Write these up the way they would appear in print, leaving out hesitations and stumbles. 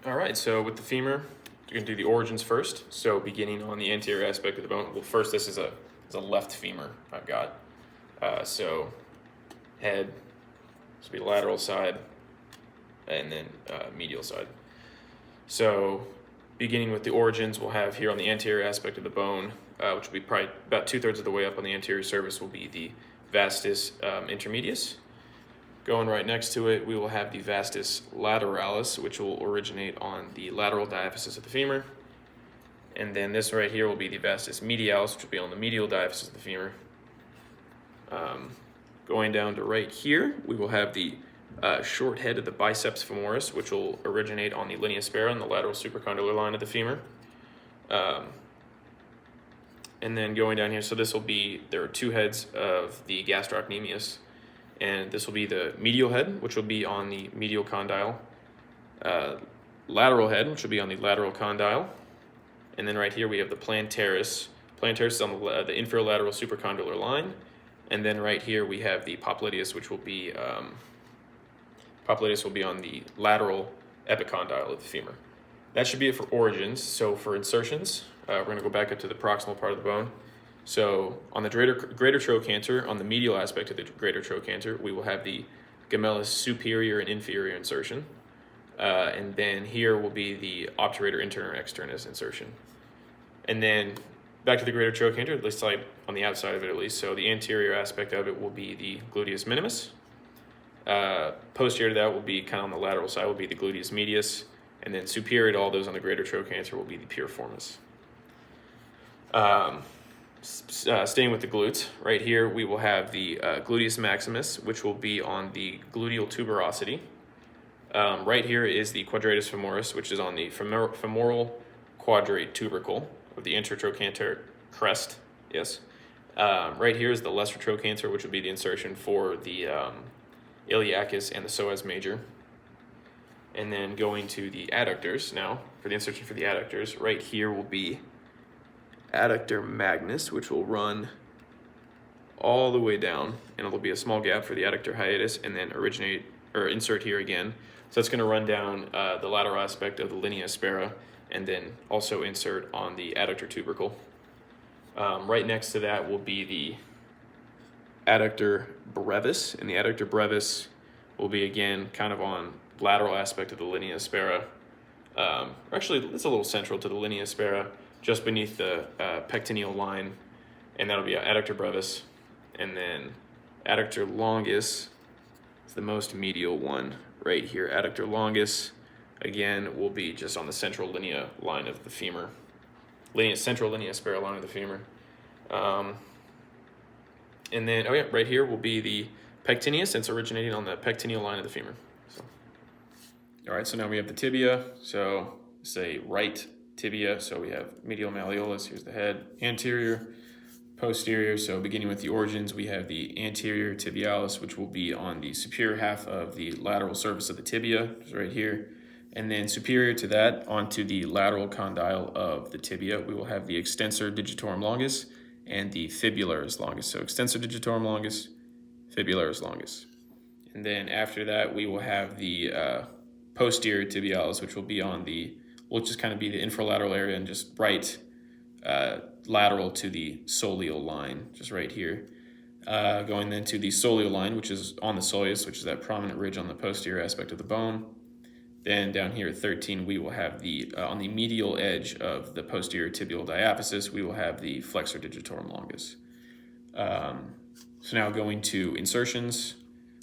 All right, so with the femur, we're going to do the origins first. So beginning on the anterior aspect of the bone. Well, first, this is a left femur I've got. So head, this will be lateral side, and then medial side. So beginning with the origins, we'll have here on the anterior aspect of the bone, which will be probably about 2/3 of the way up on the anterior surface, will be the vastus intermedius. Going right next to it, we will have the vastus lateralis, which will originate on the lateral diaphysis of the femur. And then this right here will be the vastus medialis, which will be on the medial diaphysis of the femur. Going down to right here, we will have the short head of the biceps femoris, which will originate on the linea aspera on the lateral supracondylar line of the femur. And then going down here, so this will be, there are two heads of the gastrocnemius. And this will be the medial head, which will be on the medial condyle, lateral head, which will be on the lateral condyle, and then right here we have the plantaris. Plantaris is on the inferolateral supracondylar line, and then right here we have the popliteus, which will be popliteus will be on the lateral epicondyle of the femur. That should be it for origins. So for insertions, we're going to go back up to the proximal part of the bone. So on the greater trochanter, on the medial aspect of the greater trochanter, we will have the gemellus superior and inferior insertion. And then here will be the obturator intern or externus insertion. And then back to the greater trochanter, at least like on the outside of it at least. So the anterior aspect of it will be the gluteus minimus. Posterior to that will be kind of on the lateral side will be the gluteus medius. And then superior to all those on the greater trochanter will be the piriformis. Staying with the glutes, right here we will have the gluteus maximus, which will be on the gluteal tuberosity. Right here is the quadratus femoris, which is on the femoral quadrate tubercle of the intertrochanter crest. Yes. Right here is the lesser trochanter, which will be the insertion for the iliacus and the psoas major. And then going to the adductors now, for the insertion for the adductors, right here will be adductor magnus, which will run all the way down, and it'll be a small gap for the adductor hiatus, and then originate or insert here again. So it's going to run down the lateral aspect of the linea aspera, and then also insert on the adductor tubercle. Right next to that will be the adductor brevis, and the adductor brevis will be again kind of on lateral aspect of the linea aspera. Actually, it's a little central to the linea aspera, just beneath the pectineal line, and that'll be adductor brevis. And then adductor longus is the most medial one right here. Adductor longus, again, will be just on the central linea line of the femur. Central linea aspera line of the femur. And then, right here will be the pectineus, and it's originating on the pectineal line of the femur. So, all right, so now we have the tibia. So say right tibia, so we have medial malleolus, here's the head, anterior, posterior, so beginning with the origins, we have the anterior tibialis, which will be on the superior half of the lateral surface of the tibia, which is right here, and then superior to that, onto the lateral condyle of the tibia, we will have the extensor digitorum longus and the fibularis longus, so extensor digitorum longus, fibularis longus. And then after that, we will have the posterior tibialis, which will be on the will just kind of be the infralateral area and just right lateral to the soleal line, just right here. Going then to the soleal line, which is on the soleus, which is that prominent ridge on the posterior aspect of the bone. Then down here at 13, we will have the, on the medial edge of the posterior tibial diaphysis, we will have the flexor digitorum longus. So now going to insertions,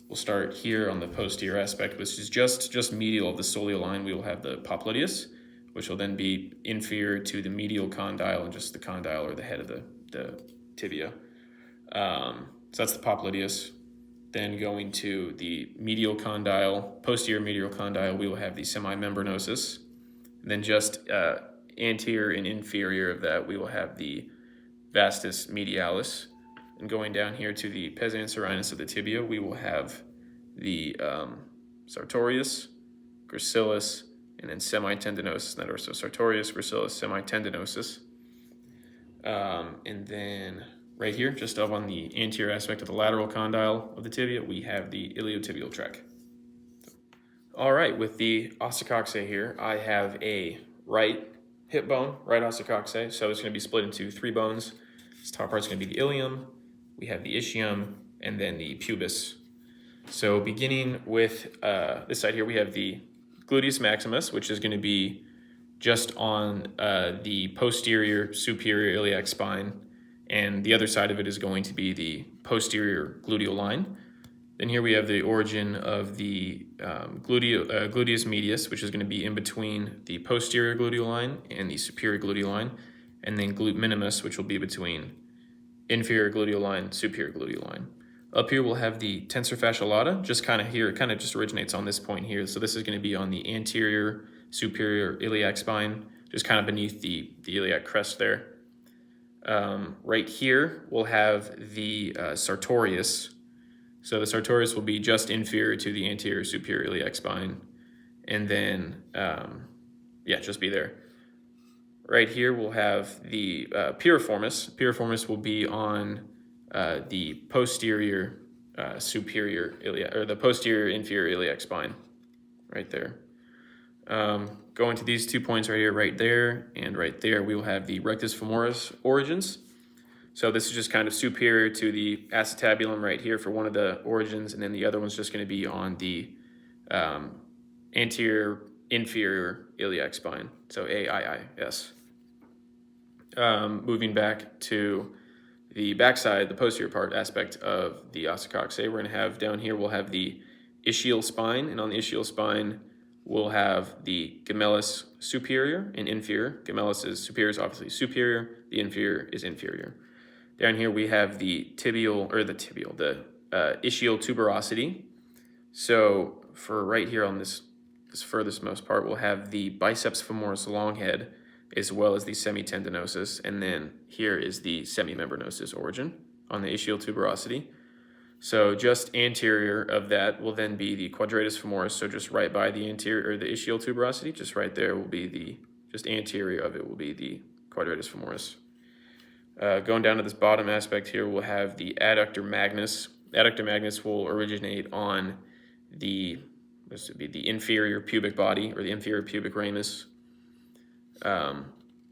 we'll start here on the posterior aspect, which is just medial of the soleal line. We will have the popliteus, which will then be inferior to the medial condyle and just the condyle or the head of the tibia. So that's the popliteus. Then going to the medial condyle, posterior medial condyle, we will have the semimembranosus. And then just anterior and inferior of that, we will have the vastus medialis. And going down here to the pes anserinus of the tibia, we will have the sartorius, gracilis, and then semitendinosus, so sartorius, gracilis, semitendinosus. And then right here, just up on the anterior aspect of the lateral condyle of the tibia, we have the iliotibial tract. All right, with the ossicoxae here, I have a right hip bone, right ossicoxae. So it's going to be split into 3 bones. This top part's going to be the ilium, we have the ischium, and then the pubis. So beginning with this side here, we have the gluteus maximus, which is going to be just on the posterior superior iliac spine, and the other side of it is going to be the posterior gluteal line. Then here we have the origin of the gluteus medius, which is going to be in between the posterior gluteal line and the superior gluteal line, and then glute minimus, which will be between inferior gluteal line, superior gluteal line. Up here we'll have the tensor fasciae lata, just kind of here, it kind of just originates on this point here. So this is going to be on the anterior superior iliac spine, just kind of beneath the iliac crest there. Right here we'll have the sartorius. So the sartorius will be just inferior to the anterior superior iliac spine, and then, just be there. Right here we'll have the piriformis. Piriformis will be on the posterior superior iliac, or the posterior inferior iliac spine, right there. Going to these 2 points right here, right there, and right there, we will have the rectus femoris origins. So this is just kind of superior to the acetabulum right here for one of the origins, and then the other one's just going to be on the anterior inferior iliac spine, so AIIS. Moving back to the backside, the posterior part aspect of the ossicoxae, we're going to have down here, we'll have the ischial spine, and on the ischial spine, we'll have the gemellus superior and inferior. Gemellus is superior, is obviously superior, the inferior is inferior. Down here we have the ischial tuberosity. So for right here on this furthest most part, we'll have the biceps femoris long head, as well as the semitendinosus, and then here is the semimembranosus origin on the ischial tuberosity. So just anterior of that will then be the quadratus femoris, so just right by the anterior, or the ischial tuberosity, just right there will be just anterior of it will be the quadratus femoris. Going down to this bottom aspect here, we'll have the adductor magnus. Adductor magnus will originate on the inferior pubic body, or the inferior pubic ramus. Other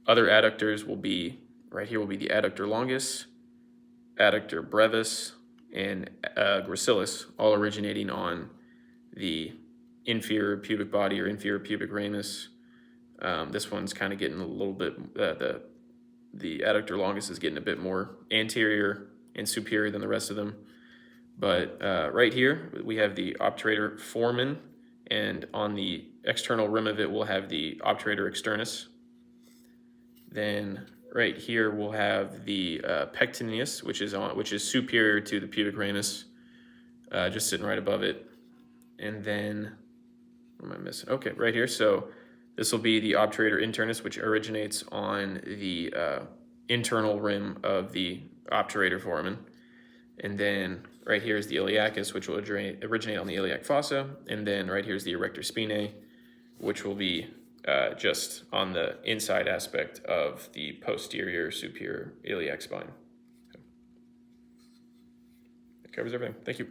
adductors will be, right here will be the adductor longus, adductor brevis, and gracilis, all originating on the inferior pubic body or inferior pubic ramus. This one's kind of getting a little bit, the adductor longus is getting a bit more anterior and superior than the rest of them. But right here, we have the obturator foramen, and on the external rim of it, we'll have the obturator externus. Then right here, we'll have the pectineus, which is superior to the pubic ramus, just sitting right above it. And then, what am I missing? Okay, right here. So this will be the obturator internus, which originates on the internal rim of the obturator foramen. And then right here is the iliacus, which will originate on the iliac fossa. And then right here is the erector spinae, which will be just on the inside aspect of the posterior superior iliac spine. That covers everything. Thank you.